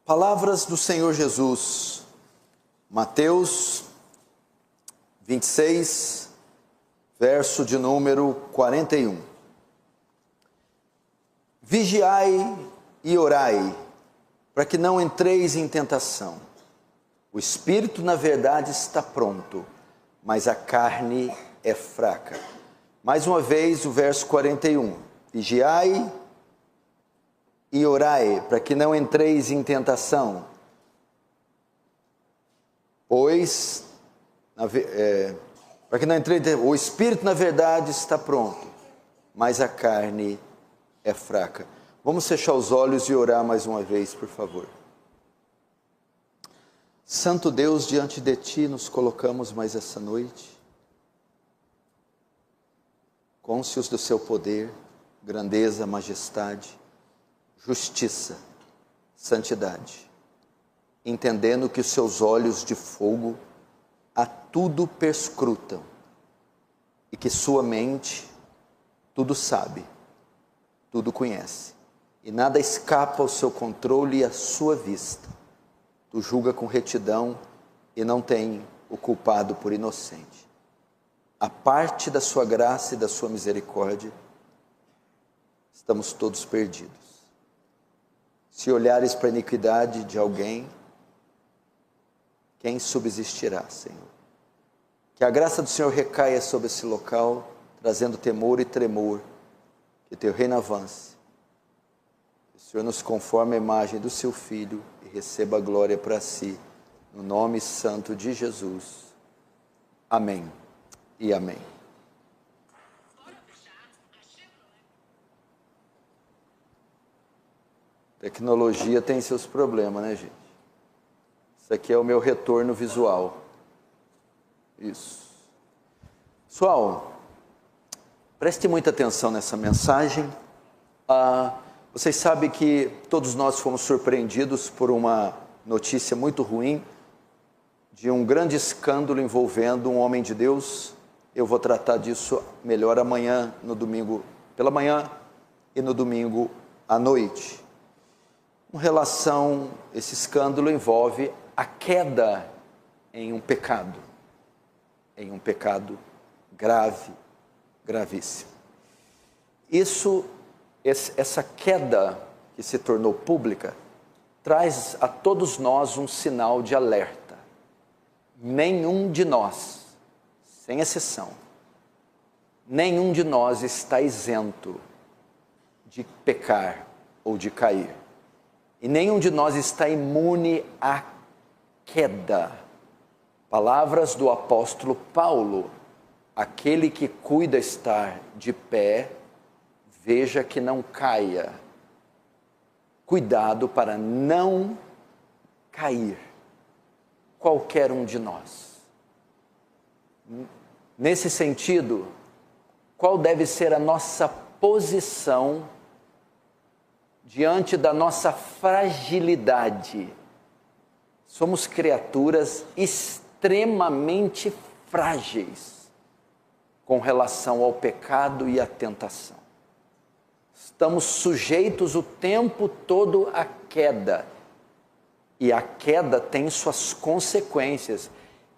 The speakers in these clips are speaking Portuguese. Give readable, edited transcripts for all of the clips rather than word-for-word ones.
Palavras do Senhor Jesus, Mateus 26, verso de número 41. Vigiai e orai, para que não entreis em tentação. O espírito, na verdade, está pronto, mas a carne é fraca. Mais uma vez, o verso 41. Vigiai e orai, para que não entreis em tentação. Pois, para que não entreis, o espírito, na verdade, está pronto, mas a carne é fraca. Vamos fechar os olhos e orar mais uma vez, por favor. Santo Deus, diante de Ti nos colocamos mais essa noite, cônscios do Seu poder, grandeza, majestade, justiça, santidade, entendendo que os Seus olhos de fogo a tudo perscrutam e que Sua mente tudo sabe, tudo conhece e nada escapa ao Seu controle e à Sua vista. Tu julga com retidão e não tem o culpado por inocente. A parte da Sua graça e da Sua misericórdia, estamos todos perdidos. Se olhares para a iniquidade de alguém, quem subsistirá, Senhor? Que a graça do Senhor recaia sobre esse local, trazendo temor e tremor, que Teu reino avance. Que o Senhor nos conforme a imagem do Seu Filho e receba a glória para si, no nome santo de Jesus. Amém e amém. Tecnologia tem seus problemas, né, gente? Isso aqui é o meu retorno visual. Isso. Pessoal, preste muita atenção nessa mensagem. Vocês sabem que todos nós fomos surpreendidos por uma notícia muito ruim, de um grande escândalo envolvendo um homem de Deus. Eu vou tratar disso melhor amanhã, no domingo pela manhã e no domingo à noite. Com relação, esse escândalo envolve a queda em um pecado grave, gravíssimo. Essa queda que se tornou pública, traz a todos nós um sinal de alerta. Nenhum de nós, sem exceção, nenhum de nós está isento de pecar ou de cair. E nenhum de nós está imune à queda. Palavras do apóstolo Paulo: aquele que cuida estar de pé, veja que não caia. Cuidado para não cair. Qualquer um de nós. Nesse sentido, qual deve ser a nossa posição diante da nossa fragilidade? Somos criaturas extremamente frágeis com relação ao pecado e à tentação. Estamos sujeitos o tempo todo à queda. E a queda tem suas consequências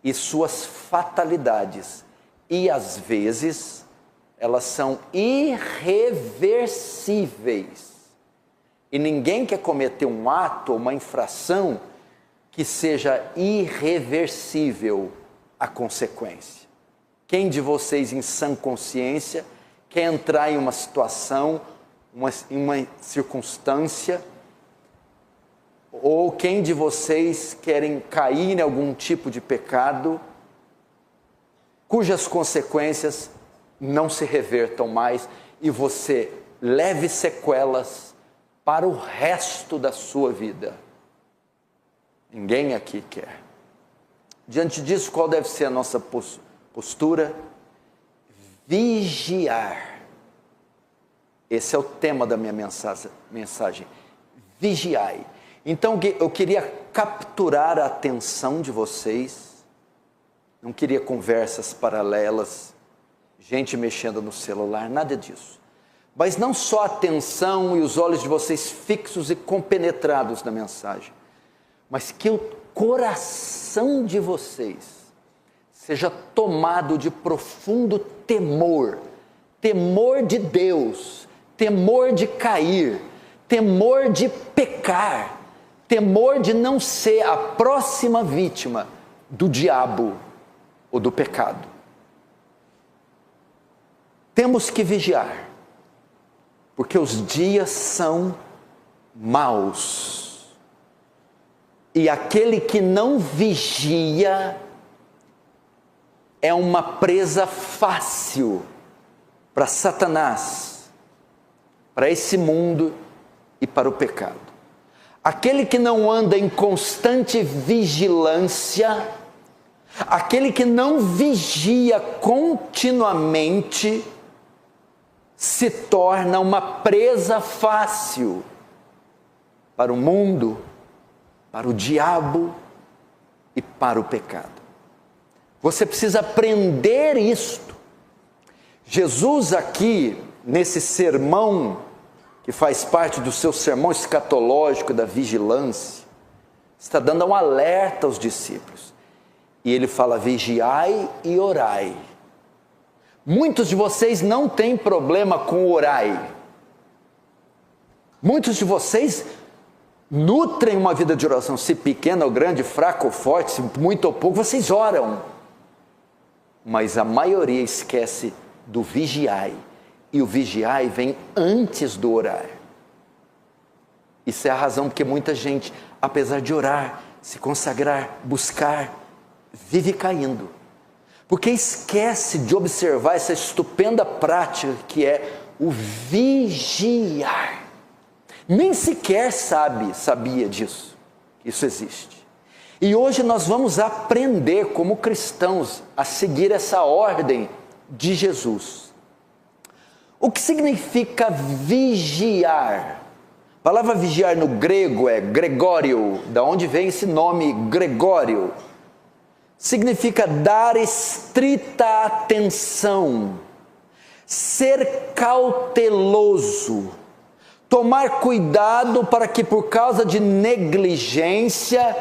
e suas fatalidades. E às vezes elas são irreversíveis. E ninguém quer cometer um ato, uma infração, que seja irreversível a consequência. Quem de vocês, em sã consciência, quer entrar em uma situação, em uma circunstância, ou quem de vocês querem cair em algum tipo de pecado, cujas consequências não se revertam mais e você leve sequelas para o resto da sua vida? Ninguém aqui quer. Diante disso, qual deve ser a nossa postura? Vigiar. Esse é o tema da minha mensagem. Vigiai. Então eu queria capturar a atenção de vocês. Não queria conversas paralelas, gente mexendo no celular, nada disso. Mas não só a atenção e os olhos de vocês fixos e compenetrados na mensagem, mas que o coração de vocês seja tomado de profundo temor, temor de Deus, temor de cair, temor de pecar, temor de não ser a próxima vítima do diabo ou do pecado. Temos que vigiar, porque os dias são maus. E aquele que não vigia é uma presa fácil para Satanás, para esse mundo e para o pecado. Aquele que não anda em constante vigilância, aquele que não vigia continuamente, se torna uma presa fácil para o mundo, para o diabo e para o pecado. Você precisa aprender isto. Jesus aqui, nesse sermão, que faz parte do seu sermão escatológico da vigilância, está dando um alerta aos discípulos. E ele fala: vigiai e orai. Muitos de vocês não têm problema com orai. Muitos de vocês nutrem uma vida de oração, se pequena ou grande, fraco ou forte, se muito ou pouco, vocês oram. Mas a maioria esquece do vigiai. E o vigiai vem antes do orar. Isso é a razão porque muita gente, apesar de orar, se consagrar, buscar, vive caindo. Porque esquece de observar essa estupenda prática que é o vigiar. Nem sequer sabia disso. Isso existe. E hoje nós vamos aprender como cristãos a seguir essa ordem de Jesus. O que significa vigiar? A palavra vigiar no grego é Gregório, da onde vem esse nome Gregório. Significa dar estrita atenção, ser cauteloso, tomar cuidado para que por causa de negligência,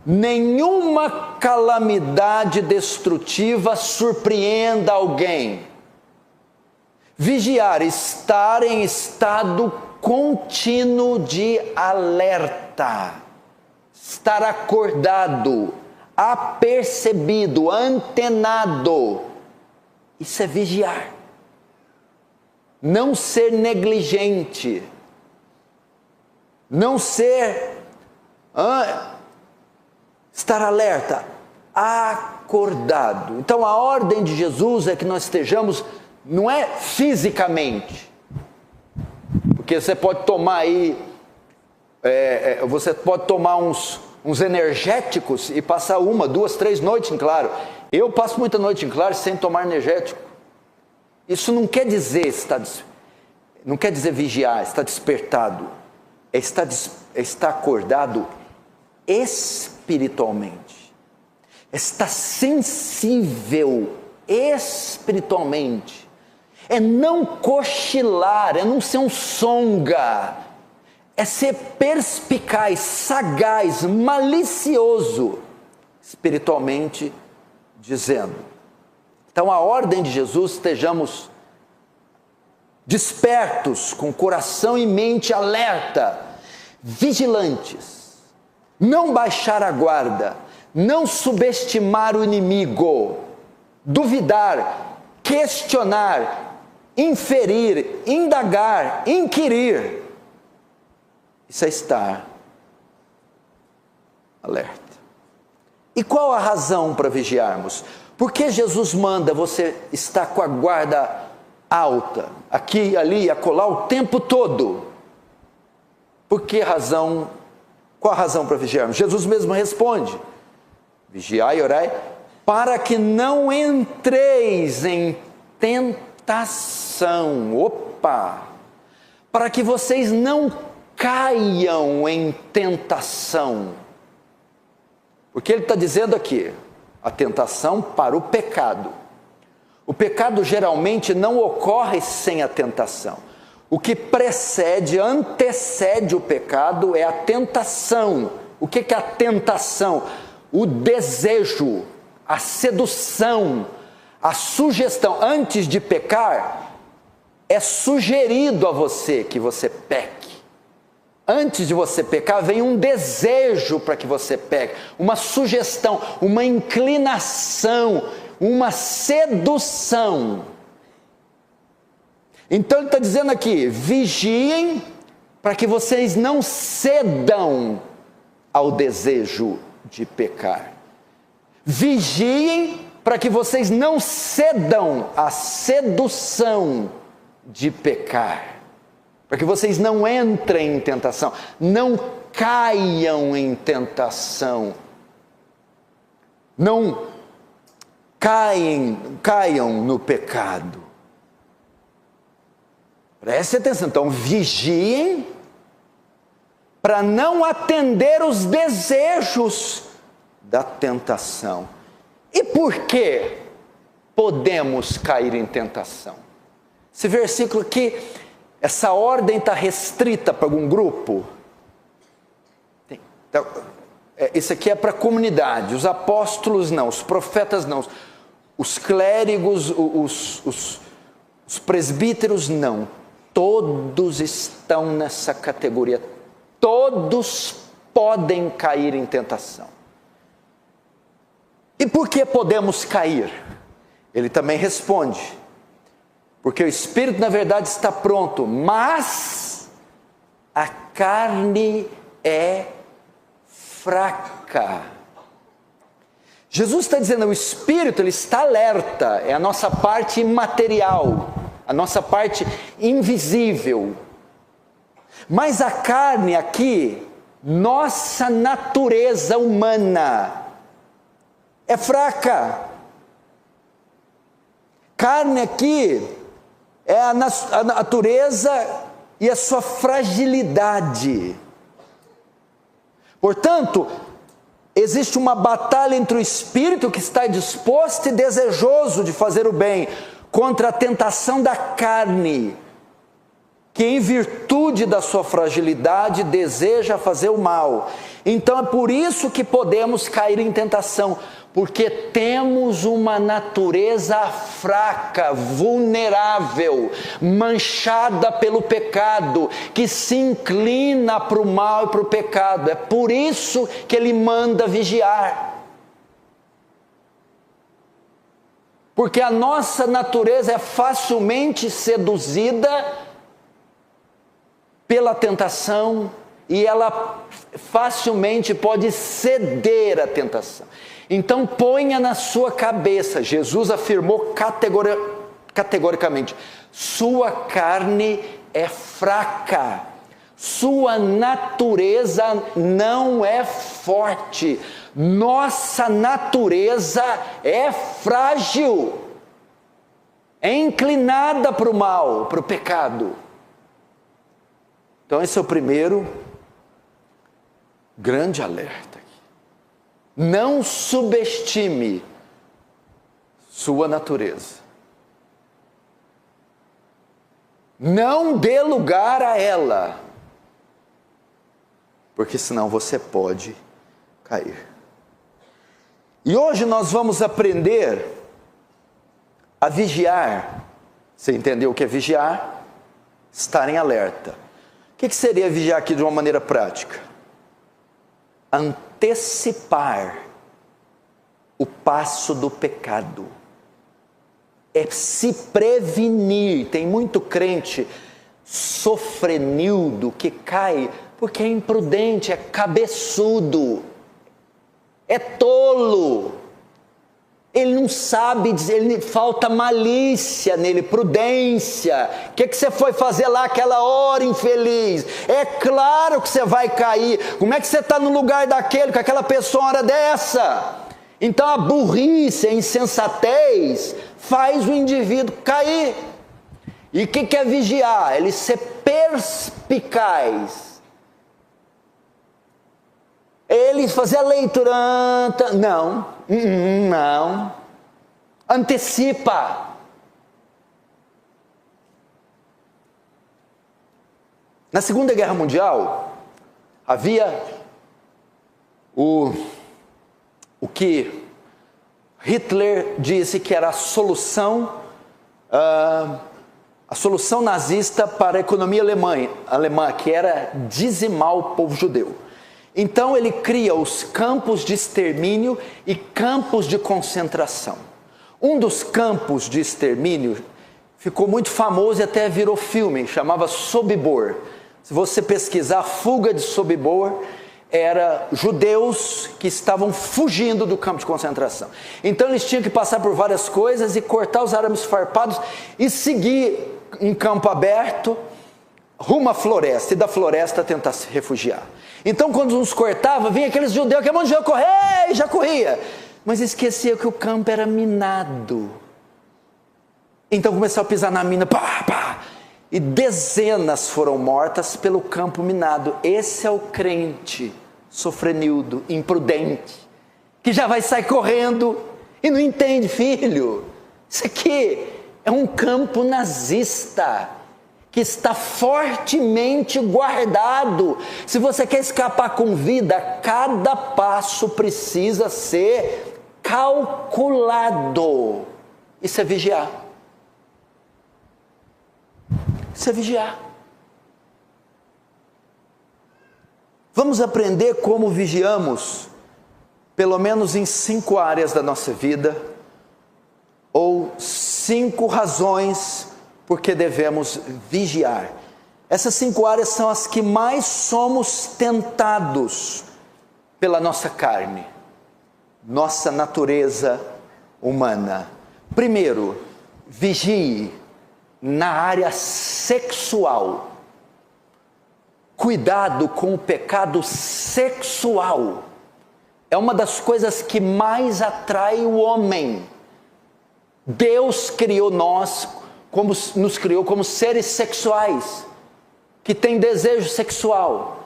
nenhuma calamidade destrutiva surpreenda alguém. Vigiar, estar em estado contínuo de alerta, estar acordado, apercebido, antenado. Isso é vigiar. Não ser negligente, não ser, estar alerta, acordado. Então a ordem de Jesus é que nós estejamos, não é fisicamente, porque você pode tomar aí, você pode tomar uns energéticos e passar 1, 2, 3 noites em claro. Eu passo muita noite em claro sem tomar energético. Isso não quer dizer não quer dizer vigiar, estar despertado, é estar acordado espiritualmente, está sensível espiritualmente, é não cochilar, é não ser um songa, é ser perspicaz, sagaz, malicioso, espiritualmente dizendo. Então a ordem de Jesus, estejamos despertos, com coração e mente alerta, vigilantes, não baixar a guarda, não subestimar o inimigo, duvidar, questionar, inferir, indagar, inquirir. Isso é estar alerta. E qual a razão para vigiarmos? Por que Jesus manda você estar com a guarda alta, aqui, ali, acolá, o tempo todo? Por que razão? Qual a razão para vigiarmos? Jesus mesmo responde: vigiai e orai, para que não entreis em tentação. Opa! Para que vocês não caiam em tentação. Porque ele está dizendo aqui, a tentação para o pecado. O pecado geralmente não ocorre sem a tentação. O que antecede o pecado é a tentação O que é a tentação? O desejo, a sedução, a sugestão. Antes de pecar, é sugerido a você que você peque. Antes de você pecar, vem um desejo para que você peque, uma sugestão, uma inclinação, uma sedução. Então ele está dizendo aqui, vigiem para que vocês não cedam ao desejo de pecar. Vigiem para que vocês não cedam à sedução de pecar. Para que vocês não entrem em tentação, não caiam em tentação. Não caiam no pecado. Preste atenção, então vigiem para não atender os desejos da tentação. E por que podemos cair em tentação? Esse versículo aqui, essa ordem está restrita para algum grupo? Então, isso aqui é para a comunidade, os apóstolos não, os profetas não, os clérigos, os presbíteros não. Todos estão nessa categoria, todos podem cair em tentação. E por que podemos cair? Ele também responde, porque o espírito na verdade está pronto, mas a carne é fraca. Jesus está dizendo, o espírito ele está alerta, é a nossa parte imaterial, a nossa parte invisível. Mas a carne aqui, nossa natureza humana, é fraca. Carne aqui é a natureza e a sua fragilidade. Portanto, existe uma batalha entre o espírito que está disposto e desejoso de fazer o bem, contra a tentação da carne, que em virtude da sua fragilidade deseja fazer o mal. Então é por isso que podemos cair em tentação, porque temos uma natureza fraca, vulnerável, manchada pelo pecado, que se inclina para o mal e para o pecado. É por isso que ele manda vigiar. Porque a nossa natureza é facilmente seduzida pela tentação e ela facilmente pode ceder à tentação. Então ponha na sua cabeça, Jesus afirmou categoricamente, sua carne é fraca, sua natureza não é forte, nossa natureza é frágil, é inclinada para o mal, para o pecado. Então esse é o primeiro grande alerta. Não subestime sua natureza. Não dê lugar a ela, porque senão você pode cair. E hoje nós vamos aprender a vigiar. Você entendeu o que é vigiar? Estar em alerta. O que seria vigiar aqui de uma maneira prática? Antecipar o passo do pecado. É se prevenir. Tem muito crente sofrenildo que cai porque é imprudente, é cabeçudo, é tolo. Ele não sabe dizer, falta malícia nele, prudência. O que você foi fazer lá aquela hora, infeliz? É claro que você vai cair. Como é que você está no lugar daquele, com aquela pessoa uma hora dessa? Então a burrice, a insensatez faz o indivíduo cair. E o que é vigiar? Ele ser perspicaz. Ele fazer a leitura, não, antecipa. Na Segunda Guerra Mundial, havia o que Hitler disse que era a solução nazista para a economia alemã, que era dizimar o povo judeu. Então ele cria os campos de extermínio e campos de concentração. Um dos campos de extermínio ficou muito famoso e até virou filme, chamava Sobibor. Se você pesquisar, Fuga de Sobibor, era judeus que estavam fugindo do campo de concentração. Então eles tinham que passar por várias coisas e cortar os arames farpados e seguir em campo aberto rumo à floresta, e da floresta tentar se refugiar. Então quando uns cortavam, vinha aqueles judeus, que um monte de judeu correr, e já corria, mas esquecia que o campo era minado. Então começaram a pisar na mina, pá, pá, e dezenas foram mortas pelo campo minado. Esse é o crente sofrenildo, imprudente, que já vai sair correndo e não entende, filho. Isso aqui é um campo nazista que está fortemente guardado. Se você quer escapar com vida, cada passo precisa ser calculado. Isso é vigiar. Isso é vigiar. Vamos aprender como vigiamos, pelo menos em 5 áreas da nossa vida, ou 5 razões porque devemos vigiar. Essas 5 áreas são as que mais somos tentados pela nossa carne, nossa natureza humana. Primeiro, vigie na área sexual. Cuidado com o pecado sexual. É uma das coisas que mais atrai o homem. Deus criou nos criou como seres sexuais, que têm desejo sexual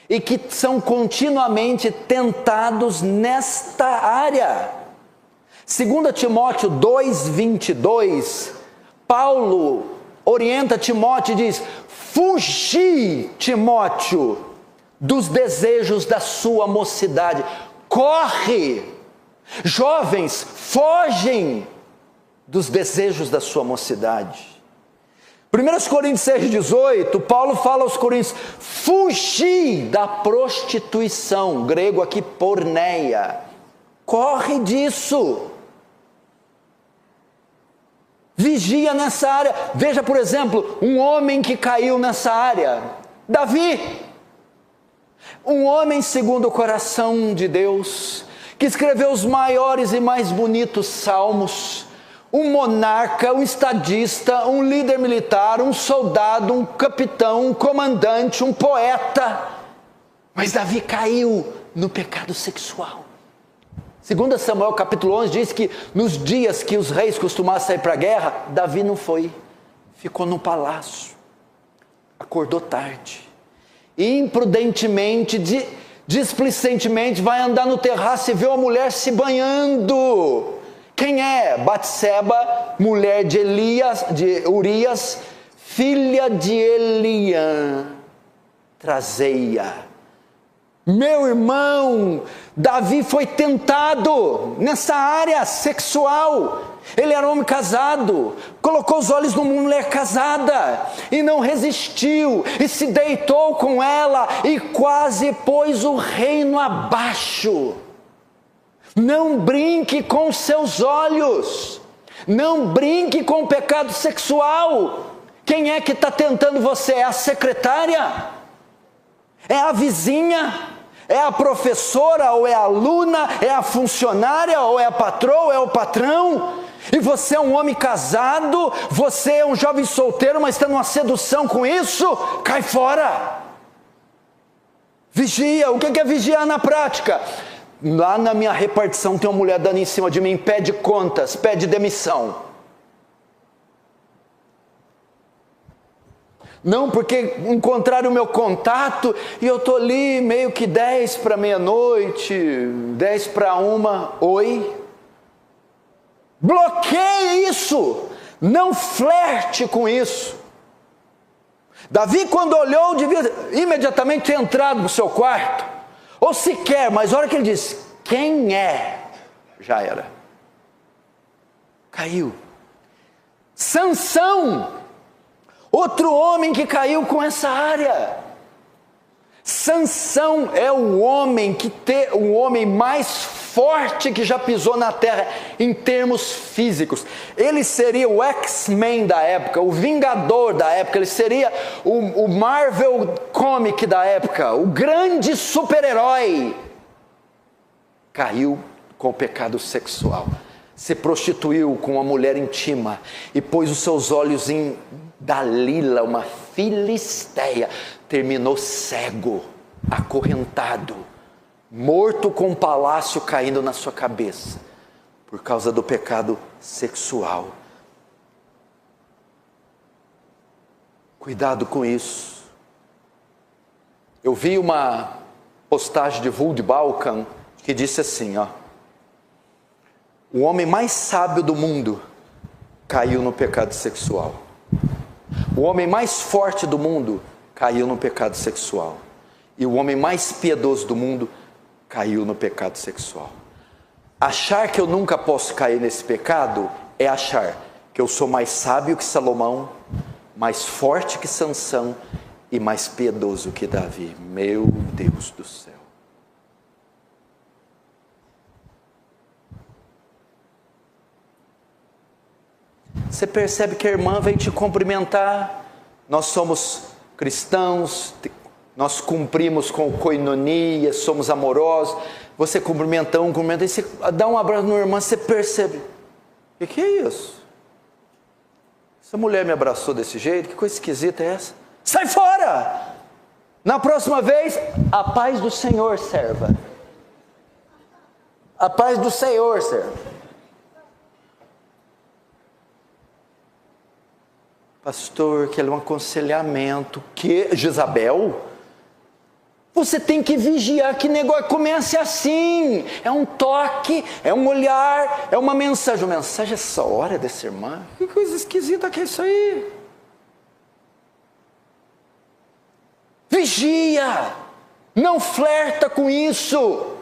e que são continuamente tentados nesta área. 2 Timóteo 2:22, Paulo orienta Timóteo e diz: fugi, Timóteo, dos desejos da sua mocidade. Corre! Jovens, fogem dos desejos da sua mocidade. 1 Coríntios 6:18, Paulo fala aos Coríntios: fugi da prostituição, grego aqui porneia. Corre disso. Vigia nessa área. Veja, por exemplo, um homem que caiu nessa área, Davi, um homem segundo o coração de Deus, que escreveu os maiores e mais bonitos salmos, um monarca, um estadista, um líder militar, um soldado, um capitão, um comandante, um poeta. Mas Davi caiu no pecado sexual. 2 Samuel capítulo 11 diz que nos dias que os reis costumavam sair para a guerra, Davi não foi, ficou no palácio, acordou tarde, e imprudentemente, displicentemente vai andar no terraço e vê uma mulher se banhando. Quem é? Batseba, mulher de Urias, filha de Eliã. Trazei-a. Meu irmão, Davi foi tentado nessa área sexual. Ele era um homem casado, colocou os olhos numa mulher casada e não resistiu, e se deitou com ela e quase pôs o reino abaixo. Não brinque com seus olhos, não brinque com o pecado sexual. Quem é que está tentando você? É a secretária? É a vizinha? É a professora ou é a aluna? É a funcionária ou é a patroa ou é o patrão? E você é um homem casado, você é um jovem solteiro, mas está numa sedução com isso? Cai fora! Vigia. O que é vigiar na prática? Lá na minha repartição tem uma mulher dando em cima de mim, pede contas, pede demissão. Não, porque encontraram o meu contato e eu estou ali meio que 10 para meia-noite, 10 para 1, oi? Bloqueie isso, não flerte com isso. Davi, quando olhou, devia imediatamente ter entrado no seu quarto, ou se quer, mas a hora que ele diz, quem é? Já era. Caiu. Sansão, outro homem que caiu com essa área. Sansão é o homem mais forte que já pisou na terra em termos físicos. Ele seria o X-Men da época, o Vingador da época, ele seria o Marvel Comic da época, o grande super-herói. Caiu com o pecado sexual, se prostituiu com uma mulher íntima e pôs os seus olhos em Dalila, uma filisteia, terminou cego, acorrentado, morto com um palácio caindo na sua cabeça, por causa do pecado sexual. Cuidado com isso. Eu vi uma postagem de Vud Balkan que disse assim, o homem mais sábio do mundo caiu no pecado sexual. O homem mais forte do mundo caiu no pecado sexual. E o homem mais piedoso do mundo caiu no pecado sexual. Achar que eu nunca posso cair nesse pecado é achar que eu sou mais sábio que Salomão, mais forte que Sansão e mais piedoso que Davi. Meu Deus do céu. Você percebe que a irmã veio te cumprimentar. Nós somos cristãos, nós cumprimos com koinonia, somos amorosos. Você cumprimenta, e você dá um abraço na irmã, você percebe. O que é isso? Essa mulher me abraçou desse jeito, que coisa esquisita é essa? Sai fora! Na próxima vez, a paz do Senhor serva. A paz do Senhor serva. Pastor, que é um aconselhamento. Que, Jezabel? Você tem que vigiar que negócio comece assim. É um toque, é um olhar, é uma mensagem. Uma mensagem essa hora dessa irmã? Que coisa esquisita que é isso aí? Vigia. Não flerta com isso.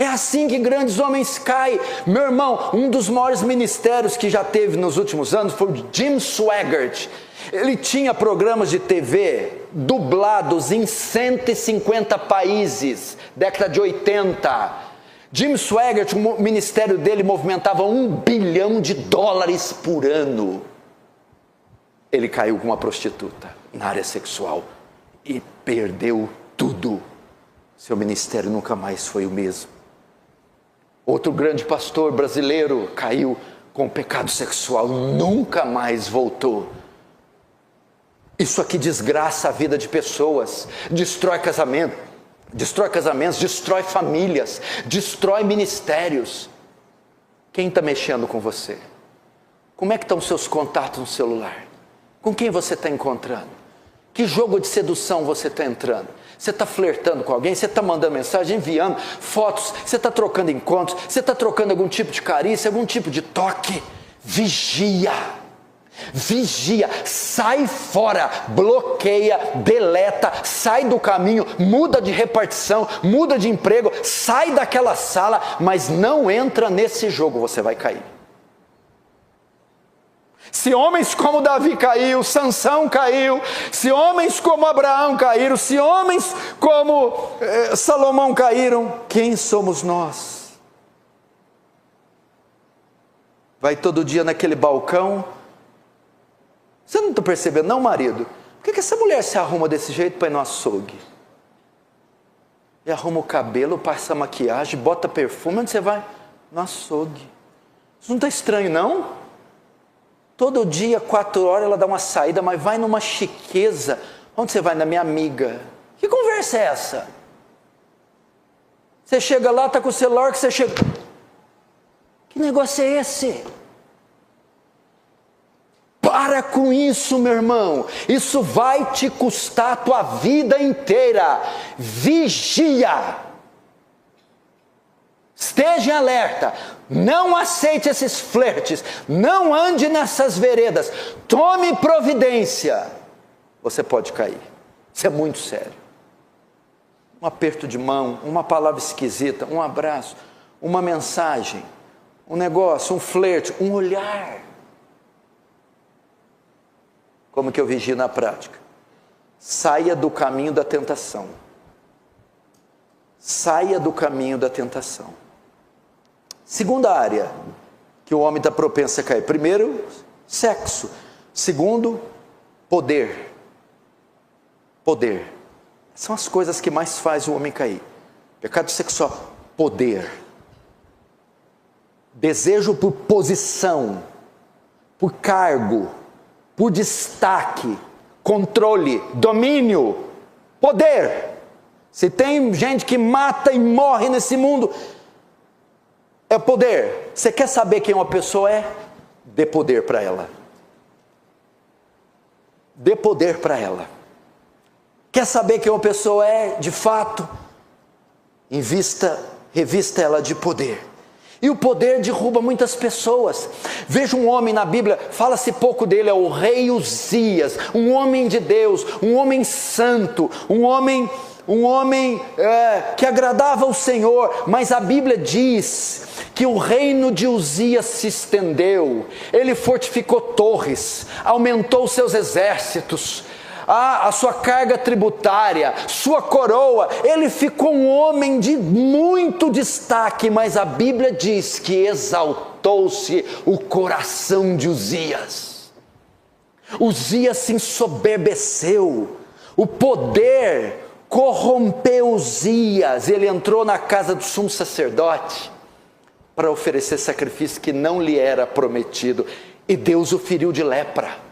É assim que grandes homens caem. Meu irmão, um dos maiores ministérios que já teve nos últimos anos foi o Jim Swaggart. Ele tinha programas de TV dublados em 150 países, década de 80. Jim Swaggart, o ministério dele movimentava $1 bilhão por ano. Ele caiu com uma prostituta na área sexual e perdeu tudo. Seu ministério nunca mais foi o mesmo. Outro grande pastor brasileiro caiu com o pecado sexual, nunca mais voltou. Isso aqui desgraça a vida de pessoas, destrói casamentos, destrói famílias, destrói ministérios. Quem está mexendo com você? Como é que estão os seus contatos no celular? Com quem você está encontrando? Que jogo de sedução você está entrando? Você está flertando com alguém? Você está mandando mensagem, enviando fotos? Você está trocando encontros? Você está trocando algum tipo de carícia, algum tipo de toque? Vigia! Vigia! Sai fora! Bloqueia, deleta, sai do caminho, muda de repartição, muda de emprego, sai daquela sala, mas não entra nesse jogo, você vai cair. Se homens como Davi caiu, Sansão caiu, se homens como Abraão caíram, se homens como Salomão caíram, quem somos nós? Vai todo dia naquele balcão. Você não está percebendo não, marido? Por que essa mulher se arruma desse jeito para ir no açougue? E arruma o cabelo, passa maquiagem, bota perfume, onde você vai? No açougue. Isso não está estranho não? Todo dia, 4 horas, ela dá uma saída, mas vai numa chiqueza. Onde você vai? Na minha amiga. Que conversa é essa? Você chega lá, está com o celular, que você chega... Que negócio é esse? Para com isso, meu irmão. Isso vai te custar a tua vida inteira. Vigia. Esteja alerta, não aceite esses flertes, não ande nessas veredas, tome providência. Você pode cair, isso é muito sério. Um aperto de mão, uma palavra esquisita, um abraço, uma mensagem, um negócio, um flerte, um olhar. Como que eu vigio na prática? Saia do caminho da tentação. Saia do caminho da tentação. Segunda área que o homem está propenso a cair. Primeiro, sexo. Segundo, poder. Poder. São as coisas que mais fazem o homem cair. Pecado sexual, poder. Desejo por posição, por cargo, por destaque, controle, domínio, poder. Se tem gente que mata e morre nesse mundo, é poder. Você quer saber quem uma pessoa é? Dê poder para ela. Dê poder para ela. Quer saber quem uma pessoa é, de fato? Revista ela de poder. E o poder derruba muitas pessoas. Veja um homem na Bíblia, fala-se pouco dele, é o rei Uzias, um homem de Deus, um homem santo, um homem que agradava ao Senhor, mas a Bíblia diz que o reino de Uzias se estendeu, ele fortificou torres, aumentou seus exércitos, a sua carga tributária, sua coroa, ele ficou um homem de muito destaque, mas a Bíblia diz que exaltou-se o coração de Uzias. Uzias se ensoberbeceu, o poder corrompeu Uzias, ele entrou na casa do sumo sacerdote para oferecer sacrifício que não lhe era prometido, e Deus o feriu de lepra.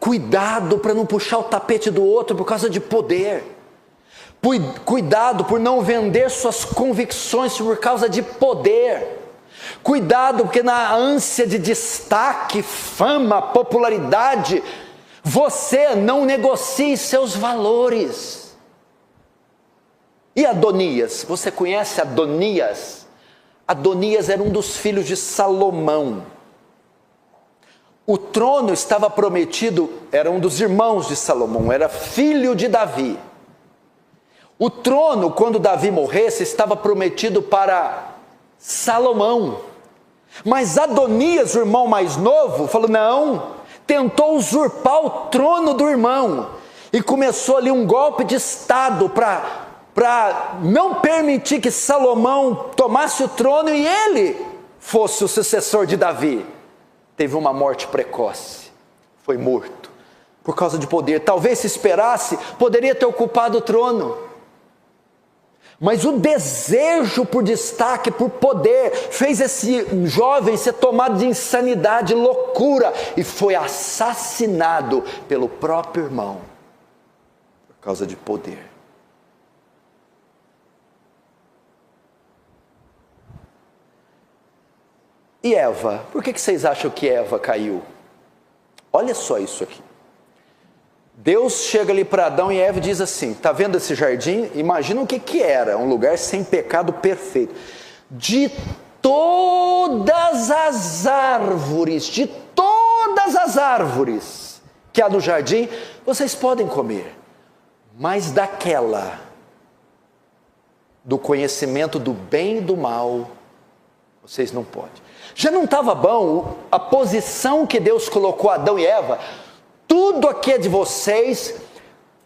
Cuidado para não puxar o tapete do outro por causa de poder. Cuidado por não vender suas convicções por causa de poder. Cuidado porque na ânsia de destaque, fama, popularidade, você não negocie seus valores. E Adonias? Você conhece Adonias? Adonias era um dos filhos de Salomão. O trono estava prometido, era um dos irmãos de Salomão, era filho de Davi. O trono, quando Davi morresse, estava prometido para Salomão. Mas Adonias, o irmão mais novo, falou não, tentou usurpar o trono do irmão. E começou ali um golpe de estado para não permitir que Salomão tomasse o trono e ele fosse o sucessor de Davi. Teve uma morte precoce, foi morto, por causa de poder. Talvez se esperasse, poderia ter ocupado o trono. Mas o desejo por destaque, por poder, fez esse jovem ser tomado de insanidade, loucura, e foi assassinado pelo próprio irmão, por causa de poder. E Eva? Por que vocês acham que Eva caiu? Olha só isso aqui. Deus chega ali para Adão e Eva e diz assim, está vendo esse jardim? Imagina o que era, um lugar sem pecado perfeito. De todas as árvores que há no jardim, vocês podem comer. Mas daquela, do conhecimento do bem e do mal, vocês não podem. Já não estava bom a posição que Deus colocou Adão e Eva? Tudo aqui é de vocês,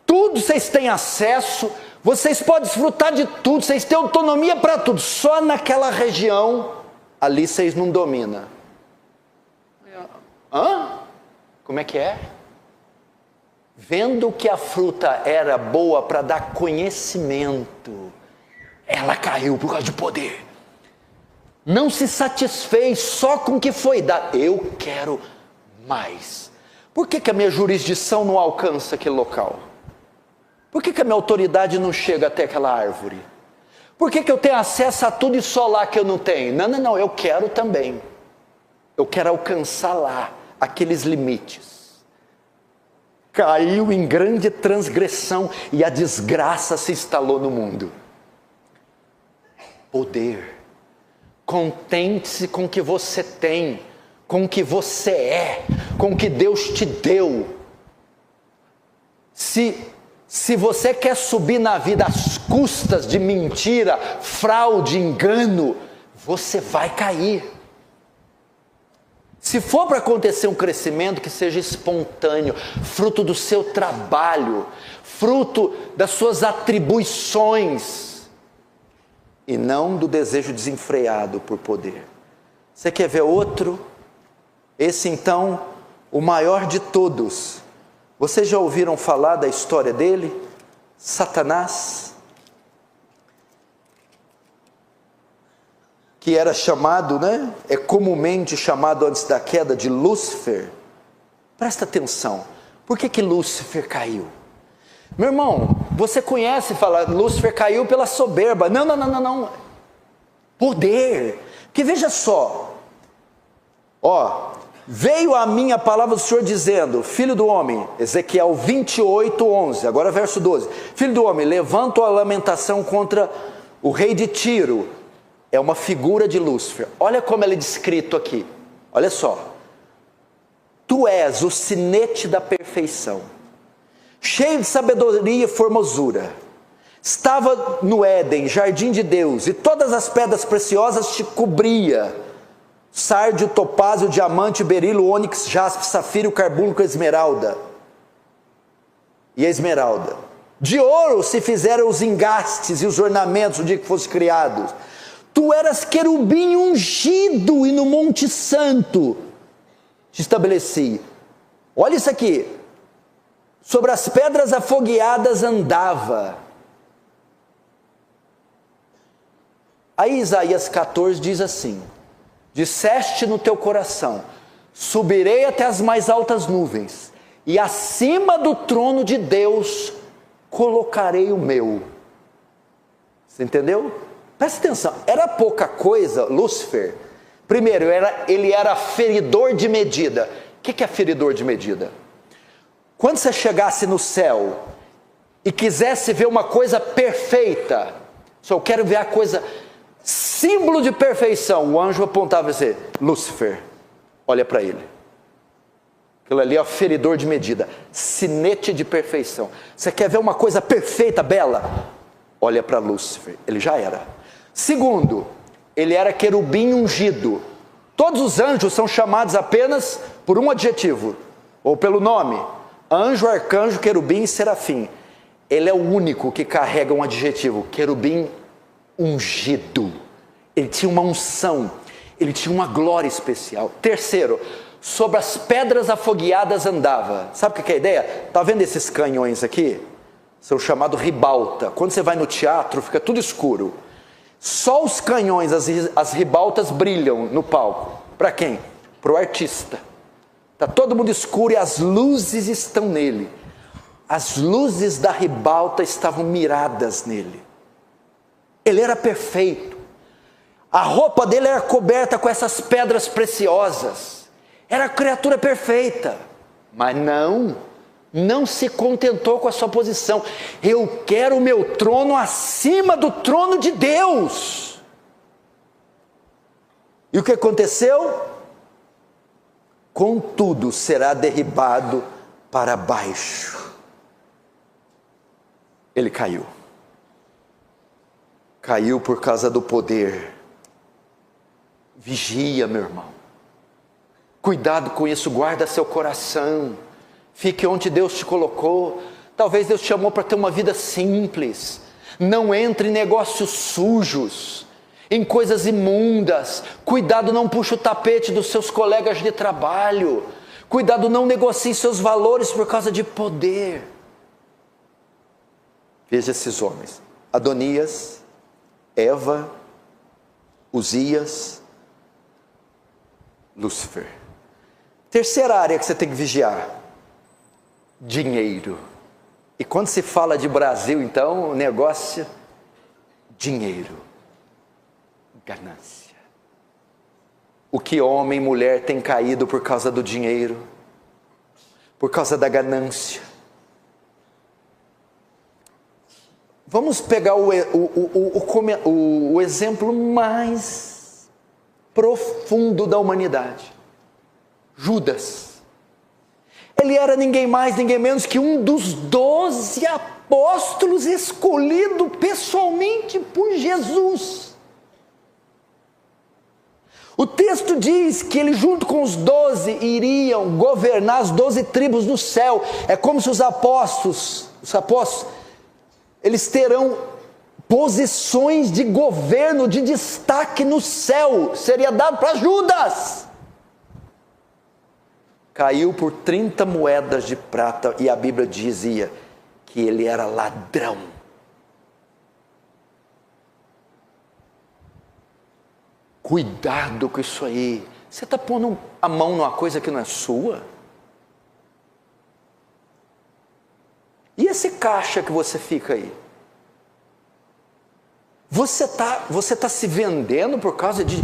tudo vocês têm acesso, vocês podem desfrutar de tudo, vocês têm autonomia para tudo, só naquela região, ali vocês não dominam. Como é que é? Vendo que a fruta era boa para dar conhecimento, ela caiu por causa de poder. Não se satisfez só com o que foi dado. Eu quero mais. Por que a minha jurisdição não alcança aquele local? Por que a minha autoridade não chega até aquela árvore? Por que eu tenho acesso a tudo e só lá que eu não tenho? Não, eu quero também. Eu quero alcançar lá, aqueles limites. Caiu em grande transgressão e a desgraça se instalou no mundo. Poder. Contente-se com o que você tem, com o que você é, com o que Deus te deu. Se Se você quer subir na vida às custas de mentira, fraude, engano, você vai cair. Se for para acontecer um crescimento que seja espontâneo, fruto do seu trabalho, fruto das suas atribuições, e não do desejo desenfreado por poder. Você quer ver outro? Esse então, o maior de todos. Vocês já ouviram falar da história dele? Satanás, que era chamado, é comumente chamado antes da queda de Lúcifer. Presta atenção, por que Lúcifer caiu? Meu irmão, você conhece falar, Lúcifer caiu pela soberba. Não. Poder. Porque veja só, veio a mim a palavra do Senhor dizendo, filho do homem, Ezequiel 28:11, agora verso 12, filho do homem, levanta a lamentação contra o rei de Tiro. É uma figura de Lúcifer. Olha como ele é descrito aqui, olha só. Tu és o sinete da perfeição, cheio de sabedoria e formosura. Estava no Éden, jardim de Deus, e todas as pedras preciosas te cobria: sárdio, topázio, diamante, berilo, ônix, jaspe, safiro, carbúnculo, esmeralda. E a esmeralda. De ouro se fizeram os engastes e os ornamentos no dia que fosse criados. Tu eras querubim ungido, e no Monte Santo te estabeleci. Olha isso aqui. Sobre as pedras afogueadas andava. Aí Isaías 14 diz assim: disseste no teu coração, subirei até as mais altas nuvens, e acima do trono de Deus colocarei o meu. Você entendeu? Presta atenção, era pouca coisa, Lúcifer. Primeiro, ele era feridor de medida. O que é feridor de medida? Quando você chegasse no céu e quisesse ver uma coisa perfeita, só eu quero ver a coisa, símbolo de perfeição, o anjo apontava e dizia, Lúcifer, olha para ele. Aquilo ali é o feridor de medida, sinete de perfeição. Você quer ver uma coisa perfeita, bela? Olha para Lúcifer, ele já era. Segundo, ele era querubim ungido. Todos os anjos são chamados apenas por um adjetivo, ou pelo nome: anjo, arcanjo, querubim e serafim. Ele é o único que carrega um adjetivo, querubim ungido. Ele tinha uma unção, ele tinha uma glória especial. Terceiro, sobre as pedras afogueadas andava. Sabe o que é a ideia? Está vendo esses canhões aqui? São chamados ribalta. Quando você vai no teatro, fica tudo escuro. Só os canhões, as ribaltas brilham no palco. Para quem? Para o artista. Está todo mundo escuro e as luzes estão nele. As luzes da ribalta estavam miradas nele. Ele era perfeito. A roupa dele era coberta com essas pedras preciosas. Era a criatura perfeita. Mas não se contentou com a sua posição. Eu quero o meu trono acima do trono de Deus. E o que aconteceu? Contudo, será derribado para baixo. Ele caiu. Caiu por causa do poder. Vigia, meu irmão. Cuidado com isso, guarda seu coração. Fique onde Deus te colocou. Talvez Deus te chamou para ter uma vida simples. Não entre em negócios sujos, em coisas imundas. Cuidado, não puxe o tapete dos seus colegas de trabalho. Cuidado, não negocie seus valores por causa de poder. Veja esses homens: Adonias, Eva, Uzias, Lúcifer. Terceira área que você tem que vigiar: dinheiro. E quando se fala de Brasil, então, o negócio, dinheiro, ganância. O que homem e mulher tem caído por causa do dinheiro, por causa da ganância. Vamos pegar o exemplo mais profundo da humanidade: Judas. Ele era ninguém mais, ninguém menos que um dos 12 apóstolos escolhido pessoalmente por Jesus. O texto diz que ele, junto com os 12, iriam governar as 12 tribos do céu. É como se os apóstolos, eles terão posições de governo, de destaque no céu. Seria dado para Judas. Caiu por 30 moedas de prata, e a Bíblia dizia que ele era ladrão. Cuidado com isso aí. Você está pondo a mão numa coisa que não é sua? E esse caixa que você fica aí? Você tá se vendendo por causa de...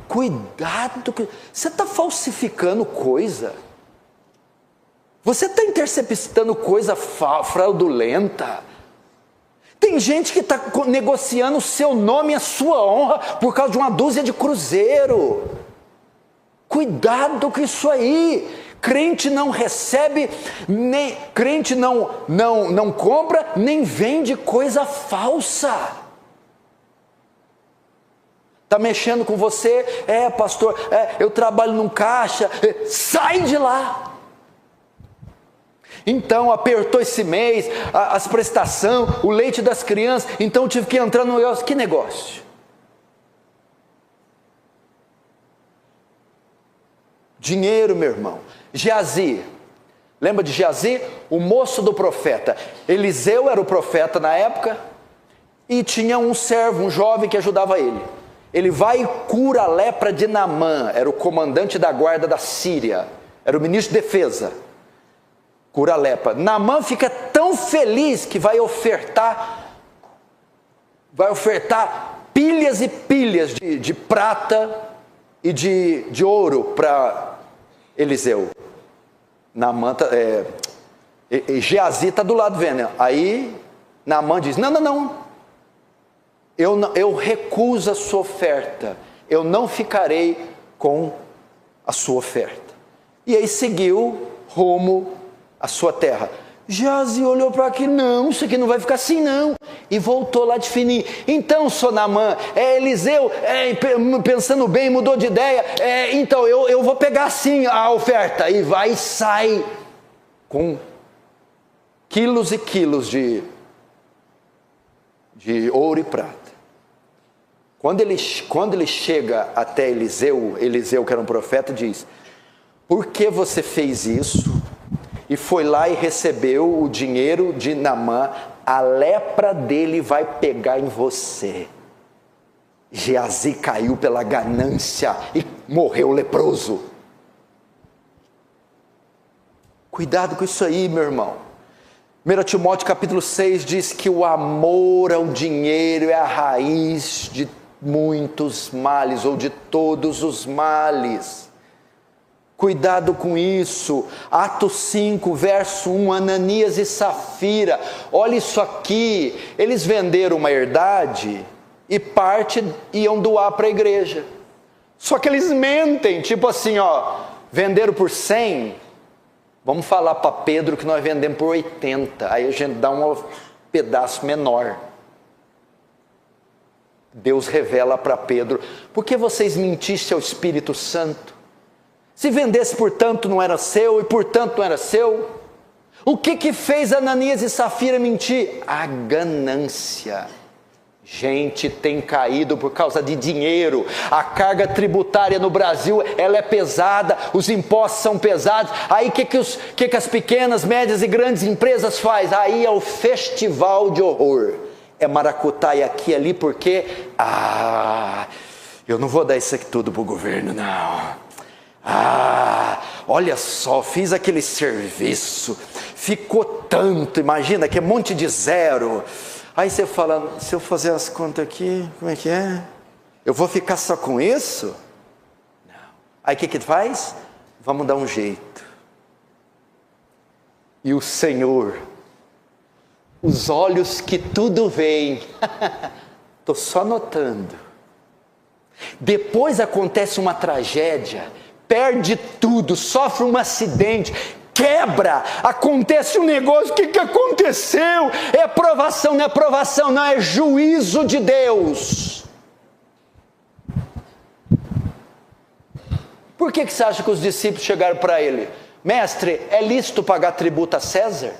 Cuidado, você está falsificando coisa. Você está interceptando coisa fraudulenta. Tem gente que está negociando o seu nome e a sua honra por causa de uma dúzia de cruzeiro. Cuidado com isso aí. Crente não recebe, crente não compra, nem vende coisa falsa. Está mexendo com você? Pastor, eu trabalho num caixa. Sai de lá. Então, apertou esse mês, as prestações, o leite das crianças, então tive que entrar no negócio. Que negócio? Dinheiro, meu irmão. Geazi, lembra de Geazi? O moço do profeta. Eliseu era o profeta na época, e tinha um servo, um jovem que ajudava ele. Ele vai e cura a lepra de Naamã, era o comandante da guarda da Síria, era o ministro de defesa. Cura a lepra. Naamã fica tão feliz que vai ofertar pilhas e pilhas de prata e de ouro para Eliseu. Naamã Geazi está do lado vendo. Aí Naamã diz: não, eu recuso a sua oferta, eu não ficarei com a sua oferta. E aí seguiu rumo à sua terra. Geazi olhou para aqui: não, isso aqui não vai ficar assim não, e voltou lá de fininho. Então, sou Naamã, Eliseu, pensando bem, mudou de ideia, então eu vou pegar assim a oferta, e vai e sai com quilos e quilos de ouro e prata. Quando ele chega até Eliseu, que era um profeta, diz: por que você fez isso? E foi lá e recebeu o dinheiro de Naamã. A lepra dele vai pegar em você. Geazi caiu pela ganância e morreu leproso. Cuidado com isso aí, meu irmão. 1 Timóteo capítulo 6 diz que o amor ao dinheiro é a raiz de muitos males, ou de todos os males. Cuidado com isso. Atos 5, verso 1, Ananias e Safira. Olha isso aqui. Eles venderam uma herdade e parte iam doar para a igreja. Só que eles mentem, tipo assim, venderam por 100, vamos falar para Pedro que nós vendemos por 80. Aí a gente dá um pedaço menor. Deus revela para Pedro: por que vocês mentissem ao Espírito Santo? Se vendesse por tanto não era seu, e por tanto não era seu. O que fez Ananias e Safira mentir? A ganância. Gente tem caído por causa de dinheiro. A carga tributária no Brasil, ela é pesada, os impostos são pesados. Aí o que as pequenas, médias e grandes empresas fazem? Aí é o festival de horror. É maracutaia aqui e ali, porque eu não vou dar isso aqui tudo para o governo, não. Olha só, fiz aquele serviço, ficou tanto, imagina que é um monte de zero. Aí você fala: se eu fazer as contas aqui, como é que é? Eu vou ficar só com isso? Não. Aí o que faz? Vamos dar um jeito. E o Senhor, os olhos que tudo veem, estou só notando. Depois acontece uma tragédia, perde tudo, sofre um acidente, quebra, acontece um negócio, o que aconteceu? É aprovação, não é aprovação, não, é juízo de Deus. Por que você acha que os discípulos chegaram para ele? Mestre, é lícito pagar tributo a César?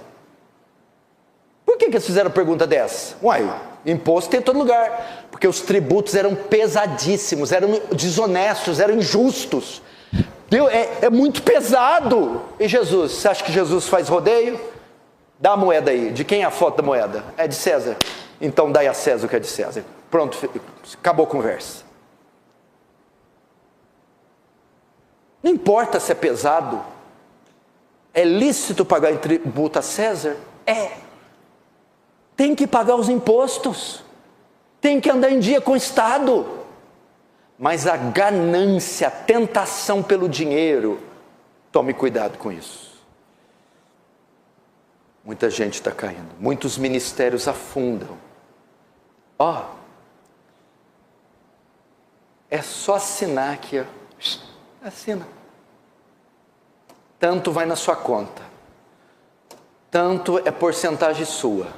Por que eles fizeram pergunta dessa? Uai, imposto tem em todo lugar, porque os tributos eram pesadíssimos, eram desonestos, eram injustos. É muito pesado. E Jesus, você acha que Jesus faz rodeio? Dá a moeda aí. De quem é a foto da moeda? É de César. Então dai a César o que é de César. Pronto, acabou a conversa. Não importa se é pesado. É lícito pagar tributo a César? É. Tem que pagar os impostos. Tem que andar em dia com o Estado. Mas a ganância, a tentação pelo dinheiro, tome cuidado com isso. Muita gente está caindo, muitos ministérios afundam. É só assinar aqui, assina. Tanto vai na sua conta, tanto é porcentagem sua.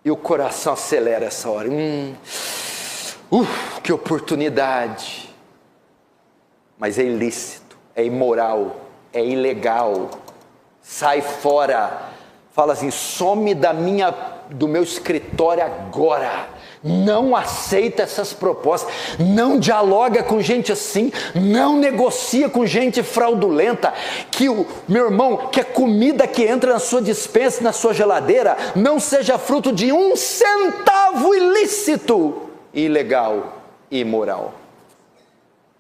E o coração acelera essa hora. Que oportunidade. Mas é ilícito, é imoral, é ilegal. Sai fora. Fala assim, some do meu escritório agora. Não aceita essas propostas. Não dialoga com gente assim. Não negocia com gente fraudulenta. Meu irmão, que a comida que entra na sua despensa, na sua geladeira, não seja fruto de 1 centavo ilícito. Ilegal e imoral.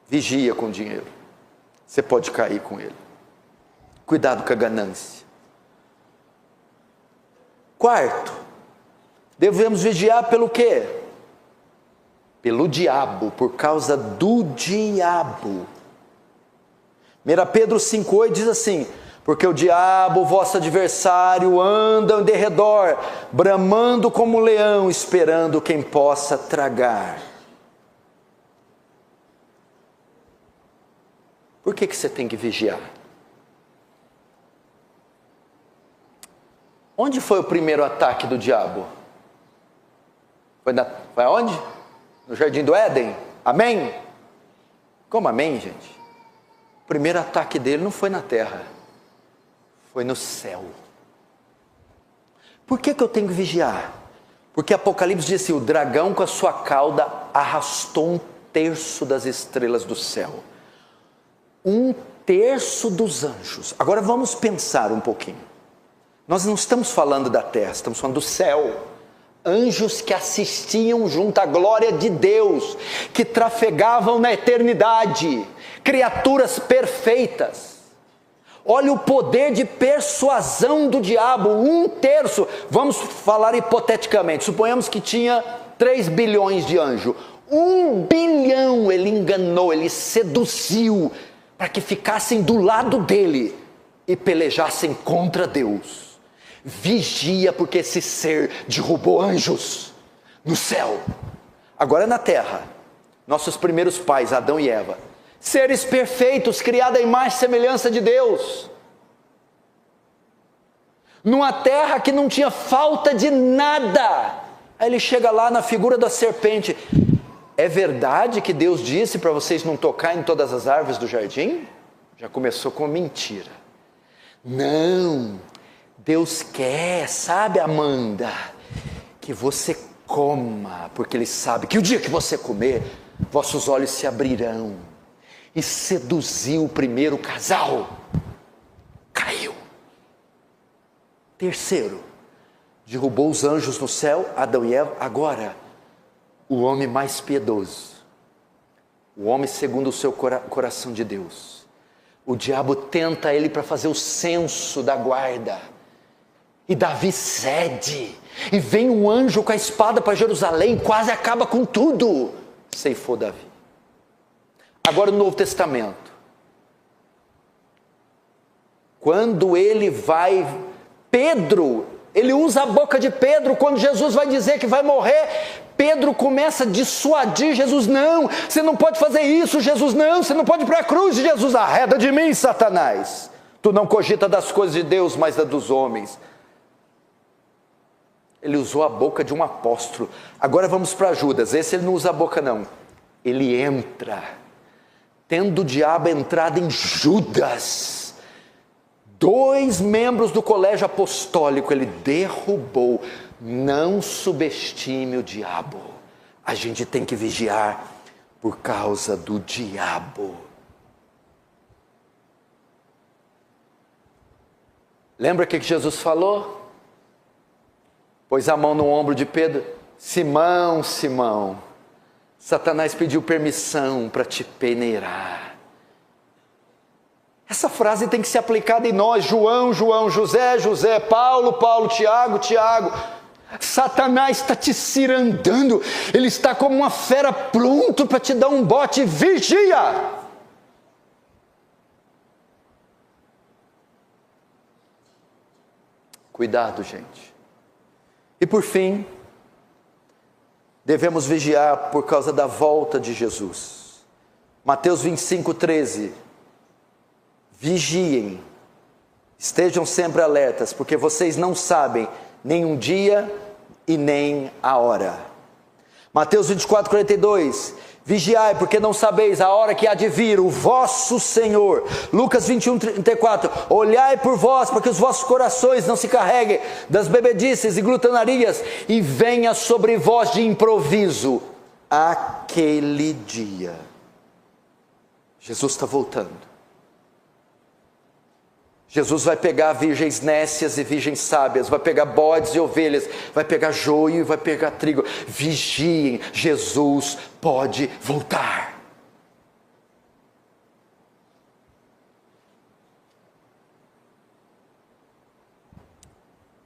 Vigia com o dinheiro. Você pode cair com ele. Cuidado com a ganância. Quarto, devemos vigiar pelo quê? Pelo diabo, por causa do diabo. 1 Pedro 5,8 diz assim: porque o diabo, vosso adversário, anda em derredor, bramando como um leão, esperando quem possa tragar. Por que você tem que vigiar? Onde foi o primeiro ataque do diabo? Foi aonde? No Jardim do Éden? Amém? Como amém, gente? O primeiro ataque dele não foi na terra. Foi no céu. Por que eu tenho que vigiar? Porque Apocalipse diz assim, o dragão com a sua cauda arrastou 1/3 das estrelas do céu. 1/3 dos anjos. Agora vamos pensar um pouquinho. Nós não estamos falando da terra, estamos falando do céu. Anjos que assistiam junto à glória de Deus, que trafegavam na eternidade, criaturas perfeitas. Olha o poder de persuasão do diabo, 1/3, vamos falar hipoteticamente, suponhamos que tinha 3 bilhões de anjos, 1 bilhão ele enganou, ele seduziu, para que ficassem do lado dele, e pelejassem contra Deus. Vigia, porque esse ser derrubou anjos no céu. Agora na terra, nossos primeiros pais, Adão e Eva, seres perfeitos, criados à imagem e semelhança de Deus, numa terra que não tinha falta de nada. Aí ele chega lá na figura da serpente. É verdade que Deus disse para vocês não tocarem em todas as árvores do jardim? Já começou com mentira. Não, Deus quer, sabe, Amanda, que você coma, porque Ele sabe que o dia que você comer, vossos olhos se abrirão. E seduziu o primeiro casal, caiu. Terceiro, derrubou os anjos no céu, Adão e Eva. Agora, o homem mais piedoso, o homem segundo o seu coração de Deus. O diabo tenta ele para fazer o censo da guarda. E Davi cede. E vem um anjo com a espada para Jerusalém, quase acaba com tudo. Ceifou Davi. Agora no Novo Testamento. Quando ele vai, Pedro, ele usa a boca de Pedro, quando Jesus vai dizer que vai morrer, Pedro começa a dissuadir Jesus, não, você não pode fazer isso, Jesus, não, você não pode ir para a cruz, Jesus, arreda de mim, Satanás. Tu não cogita das coisas de Deus, mas das dos homens. Ele usou a boca de um apóstolo. Agora vamos para Judas. Esse ele não usa a boca não. Ele entra. Tendo o diabo entrado em Judas, 2 membros do colégio apostólico, ele derrubou. Não subestime o diabo. A gente tem que vigiar por causa do diabo. Lembra o que Jesus falou? Pôs a mão no ombro de Pedro. Simão, Simão, Satanás pediu permissão para te peneirar. Essa frase tem que ser aplicada em nós. João, João, José, José, Paulo, Paulo, Tiago, Tiago. Satanás está te cirandando. Ele está como uma fera pronto para te dar um bote. Vigia! Cuidado, gente. E por fim, devemos vigiar por causa da volta de Jesus. Mateus 25:13. Vigiem, estejam sempre alertas, porque vocês não sabem nem um dia e nem a hora. Mateus 24:42. Vigiai, porque não sabeis a hora que há de vir o vosso Senhor. Lucas 21:34. Olhai por vós, para que os vossos corações não se carreguem das bebedices e glutonarias, e venha sobre vós de improviso aquele dia. Jesus está voltando. Jesus vai pegar virgens nécias e virgens sábias, vai pegar bodes e ovelhas, vai pegar joio e vai pegar trigo. Vigiem, Jesus pode voltar.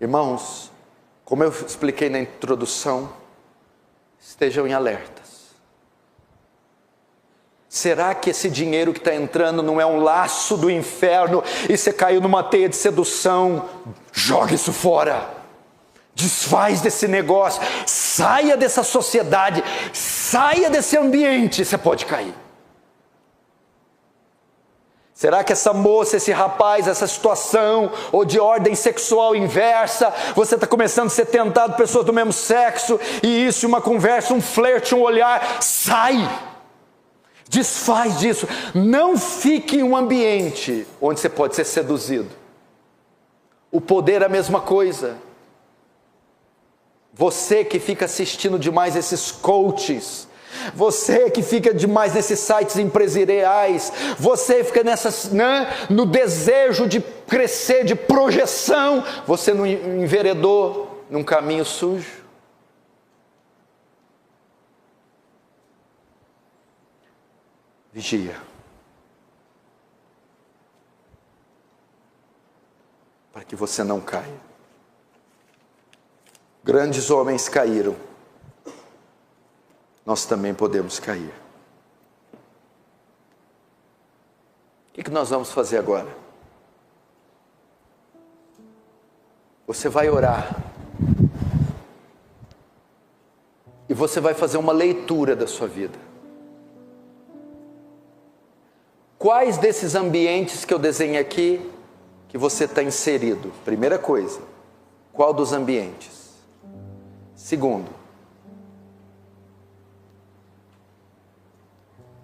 Irmãos, como eu expliquei na introdução, estejam em alertas. Será que esse dinheiro que está entrando não é um laço do inferno e você caiu numa teia de sedução? Joga isso fora. Desfaz desse negócio. Saia dessa sociedade. Saia desse ambiente. Você pode cair. Será que essa moça, esse rapaz, essa situação, ou de ordem sexual inversa, você está começando a ser tentado por pessoas do mesmo sexo, e isso, uma conversa, um flerte, um olhar, sai! Desfaz disso. Não fique em um ambiente onde você pode ser seduzido. O poder é a mesma coisa. Você que fica assistindo demais esses coaches, você que fica demais nesses sites empresariais, você fica no desejo de crescer, de projeção, você não enveredou num caminho sujo. Vigia. Para que você não caia. Grandes homens caíram. Nós também podemos cair. O que nós vamos fazer agora? Você vai orar. E você vai fazer uma leitura da sua vida. Quais desses ambientes que eu desenhei aqui que você está inserido? Primeira coisa, qual dos ambientes? Segundo,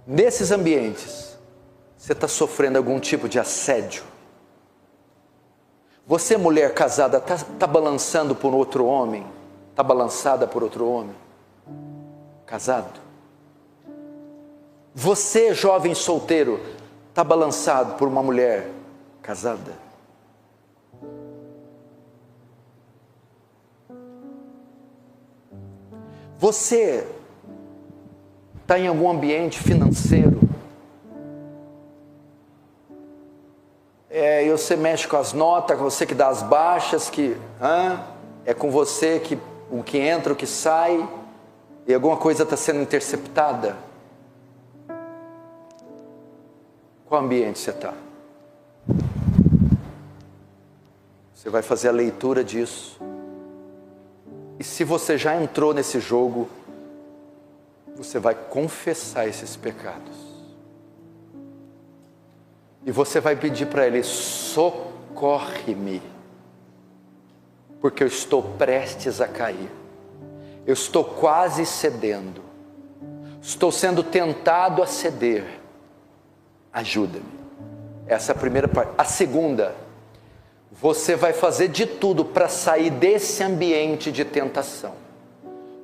nesses ambientes, você está sofrendo algum tipo de assédio? Você, mulher casada, está balançando por outro homem? Está balançada por outro homem? Casado? Você, jovem solteiro, está balançado por uma mulher casada? Você está em algum ambiente financeiro? E você mexe com as notas, com você que dá as baixas, é com você que o que entra, o que sai, e alguma coisa está sendo interceptada? Qual ambiente você está? Você vai fazer a leitura disso. E se você já entrou nesse jogo, você vai confessar esses pecados. E você vai pedir para Ele: socorre-me, porque eu estou prestes a cair, eu estou quase cedendo, estou sendo tentado a ceder, ajuda-me. Essa é a primeira parte. A segunda, você vai fazer de tudo para sair desse ambiente de tentação,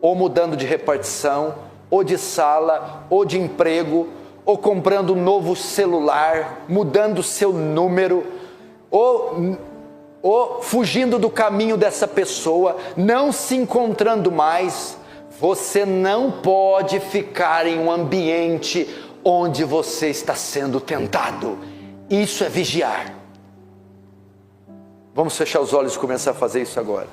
ou mudando de repartição, ou de sala, ou de emprego, ou comprando um novo celular, mudando o seu número, ou fugindo do caminho dessa pessoa, não se encontrando mais. Você não pode ficar em um ambiente onde você está sendo tentado. Isso é vigiar. Vamos fechar os olhos e começar a fazer isso agora.